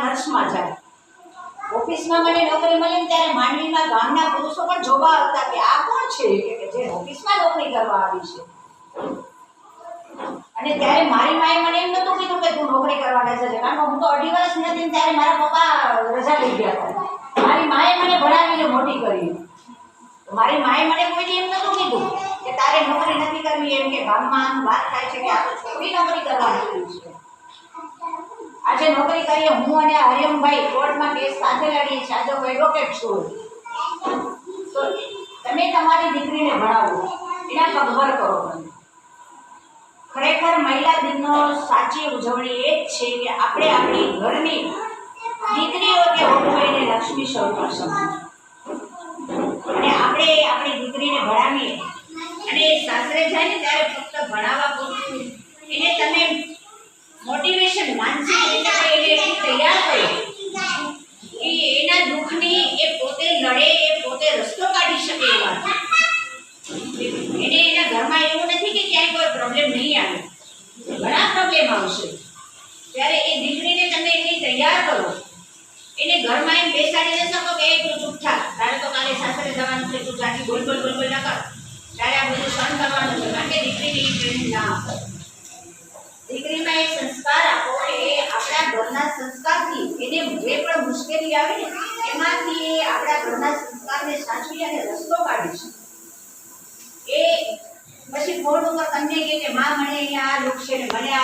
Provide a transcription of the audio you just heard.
નર્સમાં જાય. ઓફિસમાં મને નોકરી મળી ને ત્યારે માંડવીમાં ગામના પુરુષો પણ જોવા આવતા કે આ કોણ છે કે જે ઓફિસમાં નોકરી કરવા આવી છે. અને ત્યારે મારી માએ મને એમ નતું કીધું કે તું નોકરી કરવાના છે, કારણ કે હું તો 2.5 વર્ષની હતી ત્યારે મારા પપ્પા રજા લઈ ગયા હતા. મારી માએ મને ભણાવીને મોટી કરી. મારી માએ મને કોઈ એમ નતું કીધું કે તારે નોકરી નથી કરવી, એમ કે ગામમાં વાત થાય છે કે આ તો છોકરી નોકરી કરવાની છે. આજે નોકરી કરીએ હું અને હરિયમભાઈ કોર્ટમાં કેસ સાથે લડીએ છીએ. આજે હું એડવોકેટ છું. તો તમે તમારી દીકરીને ભણાવો, એના પગભર કરો. ખરેખર મહિલા દિનનો સાચી ઉજવણી એ જ છે કે આપણે આપણી ઘરની દીકરીઓ કે વહુઓને લક્ષ્મી સ્વરૂપ સમજીએ અને આપણે આપણી દીકરીને ભણાવીએ. અને સાસરે જાય ને ત્યારે ફક્ત ભણાવવા પૂરતું એને તમે મોટિવેશન માનસિક રીતે એને તૈયાર કરો કે એના દુઃખની એ પોતે લડે, એ પોતે રસ્તો કાઢી શકે. એવા એને એના ઘરમાં એવું નથી કે ક્યાંય કોઈ પ્રોબ્લેમ નહીં આવે, ઘણા પ્રોબ્લેમ આવશે. ત્યારે એ દીકરીને તમે એની તૈયાર કરો. એને ઘરમાં એમ બેસાડી ન શકો કે તું ચૂપ થા, તારે તો કાલે સાસરે જવાનું છે, તું જાતી બોલ બોલ બોલ બોલ ના કર, તારે આ બધું સહન કરવાનું છે. કારણ કે દીકરીને એ ટ્રેનિંગ ના આપો. દીકરીમાં એ સંસ્કાર આપો. એ આપણા ઘરના સંસ્કારથી એને જે પણ મુશ્કેલી આવે ને એમાંથી આપણા ઘરના સંસ્કારને સાચવી અને રસ્તો કાઢી છે. એ પછી ફોન ઉપર તમને કે માં મને અહીંયા આ દુઃખ છે ને મને